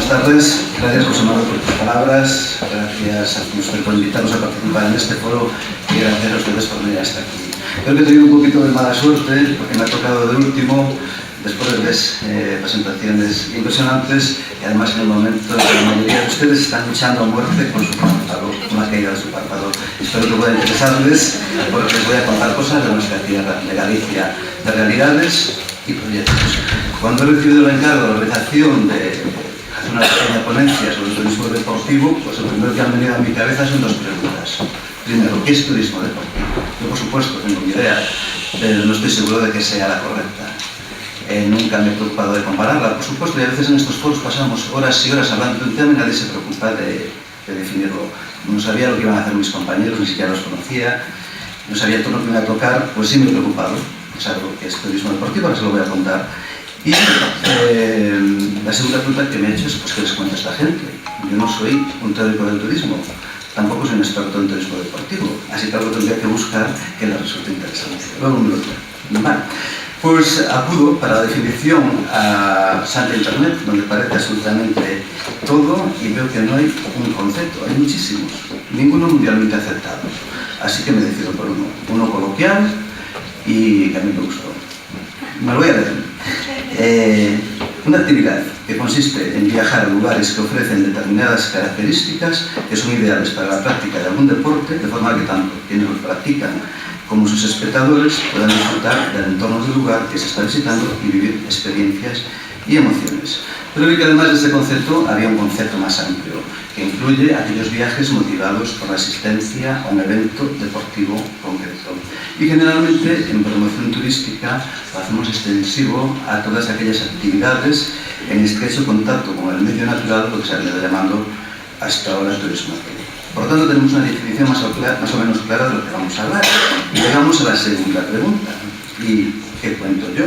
buenas tardes. Gracias, José Manuel, por tus palabras. Gracias a usted por invitarnos a participar en este foro y gracias a ustedes por venir hasta aquí. Creo que he tenido un poquito de mala suerte porque me ha tocado de último, después de tres presentaciones impresionantes y además en el momento en que la mayoría de ustedes están luchando a muerte con su párpado, con la caída de su párpado. Espero que pueda interesarles porque les voy a contar cosas de nuestra tierra, de Galicia, de realidades y proyectos. Cuando he recibido el encargo de la organización de hacer una pequeña ponencia sobre el turismo deportivo, pues lo primero que han venido a mi cabeza son dos preguntas. Primero, ¿qué es turismo deportivo? Yo, por supuesto, tengo mi idea, pero no estoy seguro de que sea la correcta. Nunca me he preocupado de compararla, por supuesto, y a veces en estos foros pasamos horas y horas hablando de un tema y nadie se preocupa de definirlo. No sabía lo que iban a hacer mis compañeros, ni siquiera los conocía, no sabía todo lo que me iba a tocar, pues sí me he preocupado. Es algo que es turismo deportivo, ahora se lo voy a contar. Y la segunda pregunta que me he hecho es, pues, ¿qué les cuenta esta gente? Yo no soy un teórico del turismo, tampoco soy un experto en turismo deportivo, así que algo tendría que buscar que les resulte interesante. Luego me lo digo. Vale. Pues acudo para la definición a Santa Internet, donde parece absolutamente todo, y veo que no hay un concepto, hay muchísimos, ninguno mundialmente aceptado. Así que me decido por uno coloquial y que a mí me gustó. Me lo voy a leer. Una actividad que consiste en viajar a lugares que ofrecen determinadas características que son ideales para la práctica de algún deporte, de forma que tanto quienes lo practican como sus espectadores puedan disfrutar del entorno del lugar que se está visitando y vivir experiencias y emociones. Pero vi que además de este concepto había un concepto más amplio, que incluye aquellos viajes motivados por la asistencia a un evento deportivo concreto. Y generalmente en promoción turística lo hacemos extensivo a todas aquellas actividades en estrecho contacto con el medio natural, lo que se ha venido llamando hasta ahora turismo. Por lo tanto, tenemos una definición más o menos clara de lo que vamos a hablar. Y llegamos a la segunda pregunta. ¿Y qué cuento yo?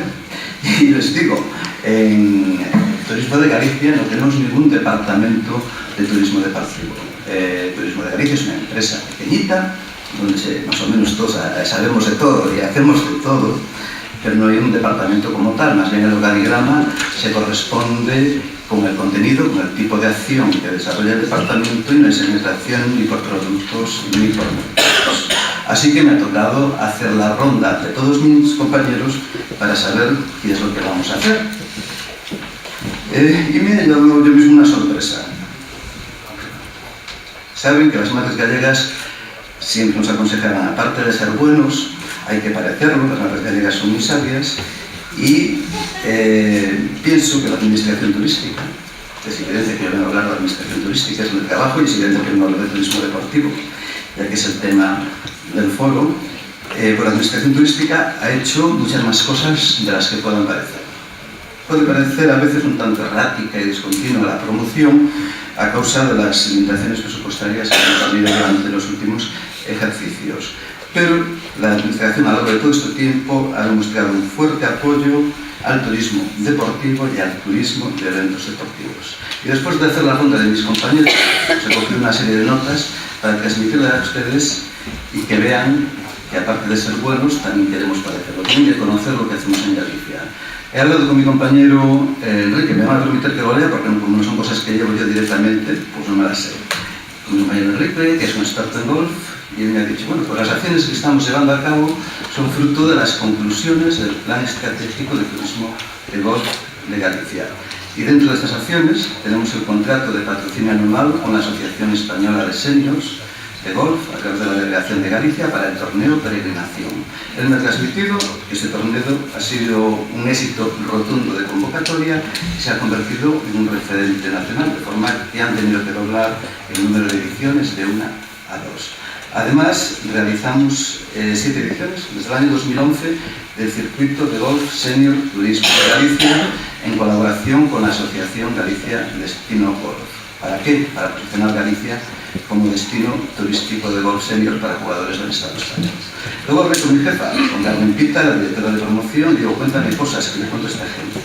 Y les digo, en Turismo de Galicia no tenemos ningún departamento de turismo deportivo. Turismo de Galicia es una empresa pequeñita, donde más o menos todos sabemos de todo y hacemos de todo, pero no hay un departamento como tal. Más bien el organigrama se corresponde con el contenido, con el tipo de acción que desarrolla el departamento y no hay segmentación ni por productos ni por mercados. Así que me ha tocado hacer la ronda de todos mis compañeros para saber qué es lo que vamos a hacer. Y me he llevado yo mismo una sorpresa. Saben que las madres gallegas siempre nos aconsejaban, aparte de ser buenos, hay que parecerlo, las madres gallegas son muy sabias, y pienso que la administración turística, es evidente que yo vengo a hablar de la administración turística, es mi trabajo, y es evidente que no hablo de turismo deportivo, ya que es el tema del foro, pues la administración turística ha hecho muchas más cosas de las que puedan parecer. Puede parecer a veces un tanto errática y discontinua la promoción a causa de las limitaciones presupuestarias que hemos tenido durante los últimos ejercicios. Pero la administración a lo largo de todo este tiempo ha demostrado un fuerte apoyo al turismo deportivo y al turismo de eventos deportivos. Y después de hacer la ronda de mis compañeros, he cogido una serie de notas para transmitirlas a ustedes y que vean que aparte de ser buenos, también queremos parecerlo, tienen que conocer lo que hacemos en Galicia. He hablado con mi compañero Enrique, me van a permitir que lo lea porque como no son cosas que llevo yo directamente, pues no me las sé. Con mi compañero Enrique, que es un experto en golf, y él me ha dicho, bueno, pues las acciones que estamos llevando a cabo son fruto de las conclusiones del Plan Estratégico de Turismo de Golf de Galicia. Y dentro de estas acciones tenemos el contrato de patrocinio anual con la Asociación Española de Seniors de Golf a través de la Delegación de Galicia para el torneo Peregrinación. Él me ha transmitido que este torneo ha sido un éxito rotundo de convocatoria y se ha convertido en un referente nacional, de forma que han tenido que doblar el número de ediciones de 1 a 2. Además, realizamos 7 ediciones desde el año 2011 del Circuito de Golf Senior Turismo de Galicia en colaboración con la Asociación Galicia Destino Golf. ¿Para qué? Para posicionar Galicia como destino turístico de golf senior para jugadores del Estado español. Luego hablé con mi jefa, con Carmen Pita, la directora de promoción, y digo, cuéntame cosas que le cuento a esta gente.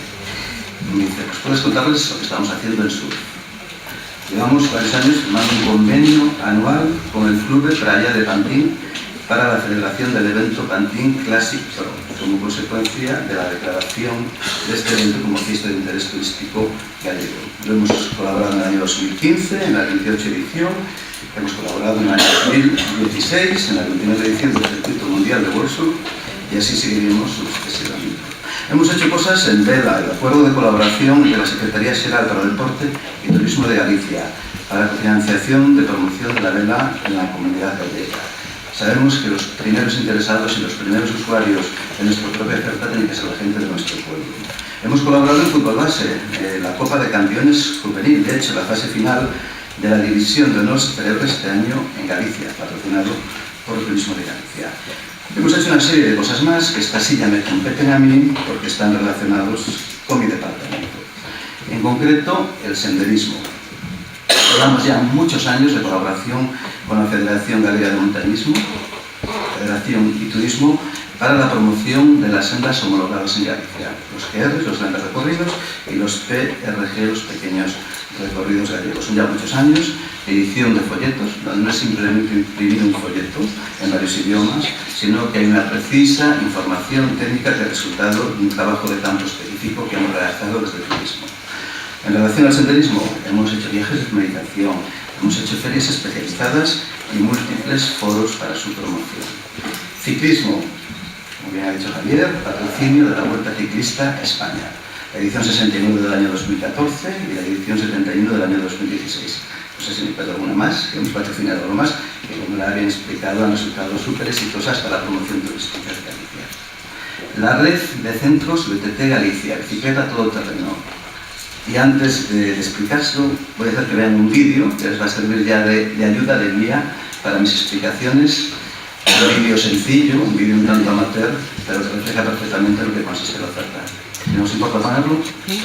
Y me dice, pues puedes contarles lo que estamos haciendo en surf. Llevamos varios años firmando un convenio anual con el Club de Playa de Pampín para la celebración del evento Pantin Classic Pro, como consecuencia de la declaración de este evento como fiesta de interés turístico gallego. Lo hemos colaborado en el año 2015, en la 28 edición, hemos colaborado en el año 2016, en la 29 edición del Circuito Mundial de Workshop, y así seguiremos sucesivamente. Hemos hecho cosas en vela, el acuerdo de colaboración de la Secretaría Xeral para el Deporte y Turismo de Galicia, para la financiación de promoción de la vela en la comunidad gallega. Sabemos que los primeros interesados y los primeros usuarios de nuestra propia oferta tienen que ser la gente de nuestro pueblo. Hemos colaborado en fútbol base, la Copa de Campeones Juvenil, de hecho la fase final de la División de Honor se celebra este año en Galicia, patrocinado por el Turismo de Galicia. Hemos hecho una serie de cosas más que esta sí ya me competen a mí porque están relacionados con mi departamento. En concreto, el senderismo. Llevamos ya muchos años de colaboración con la Federación Galega de Montañismo, Federación y Turismo, para la promoción de las sendas homologadas en Galicia, los GR, los grandes recorridos, y los PRG, los pequeños recorridos gallegos. Son ya muchos años, edición de folletos, no es simplemente imprimir un folleto en varios idiomas, sino que hay una precisa información técnica que es resultado de un trabajo de campo específico que hemos realizado desde el turismo. En relación al senderismo, hemos hecho viajes de meditación, hemos hecho ferias especializadas y múltiples foros para su promoción. Ciclismo, como bien ha dicho Javier, patrocinio de la Vuelta Ciclista a España, la edición 69 del año 2014 y la edición 71 del año 2016. No sé si me perdón alguna más, que hemos patrocinado algo más, que como la habían explicado han resultado súper exitosas para la promoción turística de Galicia. La red de centros BTT Galicia, bicicleta todoterreno. Y antes de explicarlo, voy a hacer que vean un vídeo que les va a servir ya de ayuda, de guía para mis explicaciones. Un vídeo sencillo, un vídeo un tanto amateur, pero que refleja perfectamente lo que consiste la oferta. ¿No os importa ponerlo? Sí.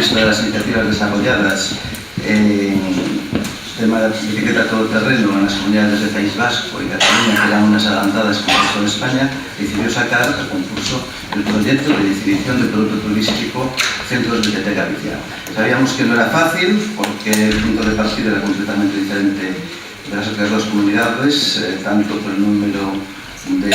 visto de las iniciativas desarrolladas en tema de bicicleta todoterreno en las comunidades del País Vasco y Cataluña, que eran unas adelantadas con el resto de España, decidió sacar al concurso el proyecto de definición de producto turístico Centros BTT Galicia. Sabíamos que no era fácil porque el punto de partida era completamente diferente de las otras dos comunidades, tanto por el número de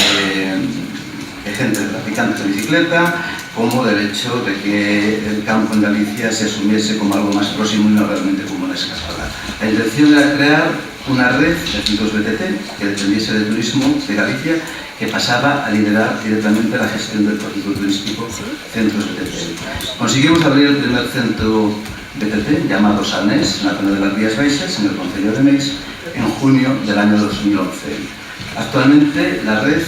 gente, de practicantes de bicicleta, como del hecho de que el campo en Galicia se asumiese como algo más próximo y no realmente como una escasada. La intención era crear una red de centros BTT que dependiese del turismo de Galicia, que pasaba a liderar directamente la gestión del proyecto turístico Centros BTT. Conseguimos abrir el primer centro BTT, llamado Sanés, en la zona de las Rías Baixas, en el concello de Meis, en junio del año 2011. Actualmente la red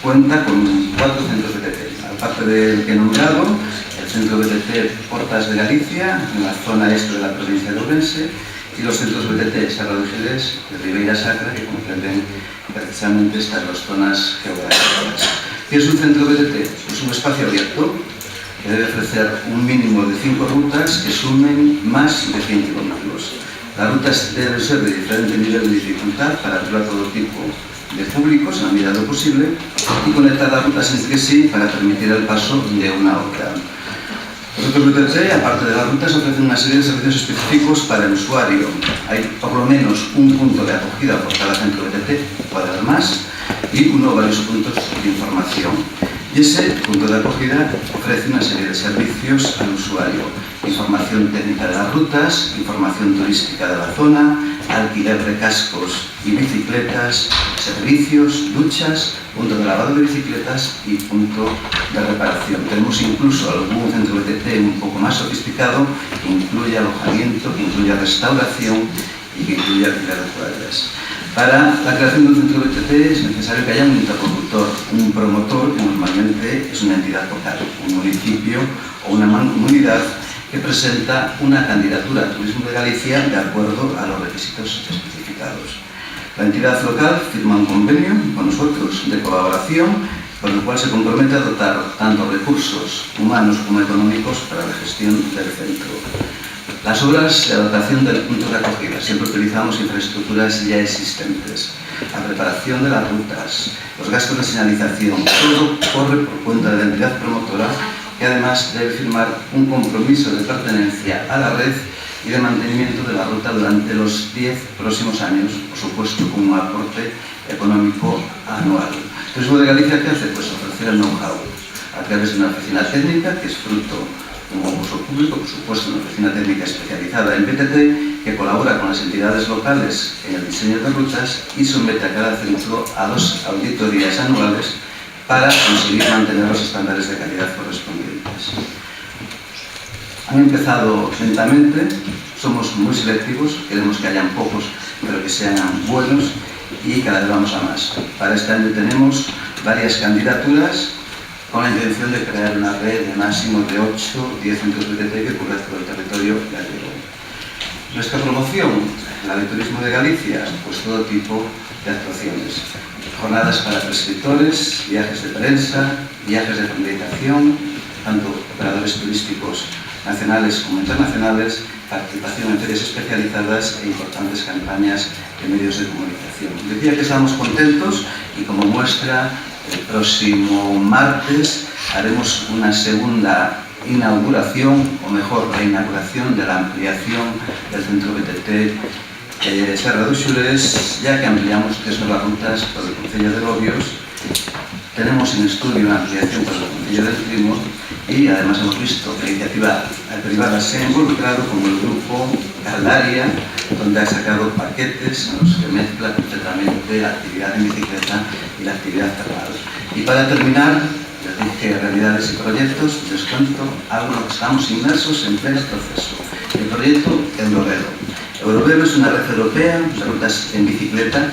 cuenta con 4 centros BTT, aparte del que he nombrado, el centro BTT Portas de Galicia, en la zona este de la provincia de Ourense, y los centros BTT Serra do Xerés de Ribeira Sacra, que comprenden precisamente estas dos zonas geográficas. ¿Qué es un centro BTT? Es un espacio abierto que debe ofrecer un mínimo de 5 rutas que sumen más de 100 kilómetros. Las rutas deben ser de diferente nivel de dificultad para atraer a todo tipo de públicos en la medida de lo posible y conectar las rutas entre sí para permitir el paso de una a otra. Los centros BTT, aparte de las rutas, ofrecen una serie de servicios específicos para el usuario. Hay por lo menos un punto de acogida por cada centro BTT, puede haber más, y uno o varios puntos de información. Y ese punto de acogida ofrece una serie de servicios al usuario: información técnica de las rutas, información turística de la zona, alquiler de cascos y bicicletas, servicios, duchas, punto de lavado de bicicletas y punto de reparación. Tenemos incluso algún centro BTT un poco más sofisticado que incluye alojamiento, que incluye restauración y que incluye alquiler de toallas. Para la creación de un centro BTT es necesario que haya un interlocutor, un promotor, que normalmente es una entidad local, un municipio o una mancomunidad que presenta una candidatura a Turismo de Galicia de acuerdo a los requisitos especificados. La entidad local firma un convenio con nosotros de colaboración, con el cual se compromete a dotar tanto recursos humanos como económicos para la gestión del centro. Las obras de adaptación del punto de acogida, siempre utilizamos infraestructuras ya existentes, la preparación de las rutas, los gastos de señalización, todo corre por cuenta de la entidad promotora, que además debe firmar un compromiso de pertenencia a la red y de mantenimiento de la ruta durante los 10 próximos años, por supuesto con un aporte económico anual. El Turismo de Galicia, ¿qué hace? Pues ofrecer el know-how a través de una oficina técnica, que es fruto de un concurso público, por supuesto una oficina técnica especializada en BTT, que colabora con las entidades locales en el diseño de rutas y somete a cada centro a 2 auditorías anuales para conseguir mantener los estándares de calidad correspondientes. Han empezado lentamente, somos muy selectivos, queremos que hayan pocos, pero que sean buenos, y cada vez vamos a más. Para este año tenemos varias candidaturas con la intención de crear una red de máximo de 8 o 10 centros BTT que cubra todo el territorio gallego. Nuestra promoción, la de Turismo de Galicia, pues todo tipo de actuaciones. Jornadas para prescriptores, viajes de prensa, viajes de comunicación, tanto operadores turísticos nacionales como internacionales, participación en ferias especializadas e importantes campañas de medios de comunicación. Decía que estamos contentos y como muestra, el próximo martes haremos una segunda inauguración, o mejor, la inauguración de la ampliación del centro BTT Serra do Xurés, ya que ampliamos 3 nuevas rutas por el concello de Lobios. Tenemos en estudio una ampliación por el concello del Trimo y además hemos visto que la iniciativa privada se ha involucrado, como el grupo Caldaria, donde ha sacado paquetes en los que mezcla completamente la actividad en bicicleta y la actividad termal. Y para terminar, les dije realidades y proyectos, les cuento algo en lo que estamos inmersos en pleno proceso. El proyecto Eurovelo. Eurovelo es una red europea de rutas en bicicleta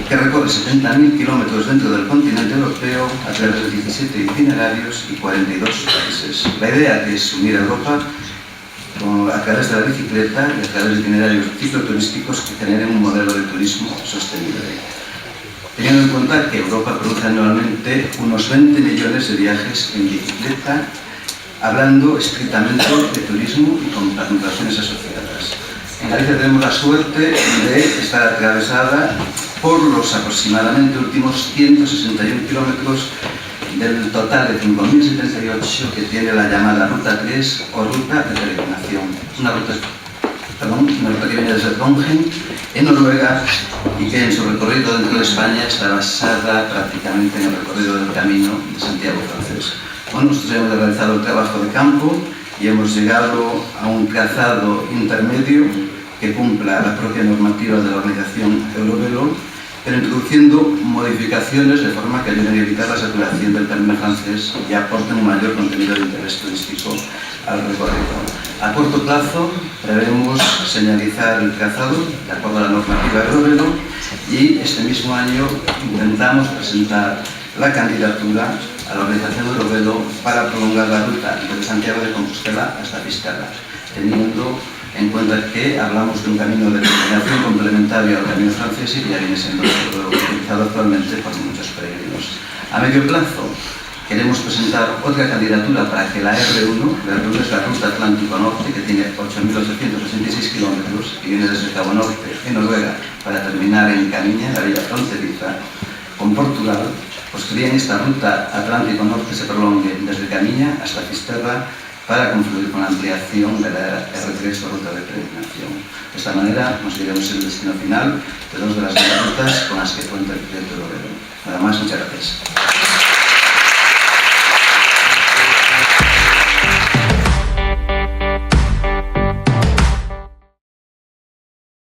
que recorre 70.000 kilómetros dentro del continente europeo a través de 17 itinerarios y 42 países. La idea es unir a Europa a través de la bicicleta y a través de itinerarios cicloturísticos que generen un modelo de turismo sostenible. Teniendo en cuenta que Europa produce anualmente unos 20 millones de viajes en bicicleta hablando estrictamente de turismo y con participaciones asociadas. En Galicia tenemos la suerte de estar atravesada por los aproximadamente últimos 161 kilómetros del total de 5.078 que tiene la llamada Ruta 3 o Ruta de Peregrinación. Una ruta que viene desde Trondheim, en Noruega, y que en su recorrido dentro de España está basada prácticamente en el recorrido del Camino de Santiago francés. Bueno, nosotros hemos realizado el trabajo de campo y hemos llegado a un trazado intermedio que cumpla la propia normativa de la organización Eurovelo, pero introduciendo modificaciones de forma que ayuden a evitar la saturación del camino francés y aporten un mayor contenido de interés turístico al recorrido. A corto plazo prevemos señalizar el trazado de acuerdo a la normativa Eurovelo y este mismo año intentamos presentar la candidatura a la organización Eurovelo para prolongar la ruta desde Santiago de Compostela hasta Fisterra, teniendo en cuenta que hablamos de un camino de peregrinación complementario al camino francés y que ya viene siendo utilizado actualmente por muchos peregrinos. A medio plazo queremos presentar otra candidatura para que la R1, la R1 es la ruta Atlántico Norte, que tiene 8.866 kilómetros y viene desde Cabo Norte, en Noruega, para terminar en Camiña, la villa fronteriza, con Portugal, pues que bien esta ruta Atlántico Norte se prolongue desde Camiña hasta Fisterra para confluir con la ampliación de la R3 o ruta de peregrinación. De esta manera conseguiremos el destino final de dos de las rutas con las que cuenta el proyecto Eurovelo. Nada más, muchas gracias.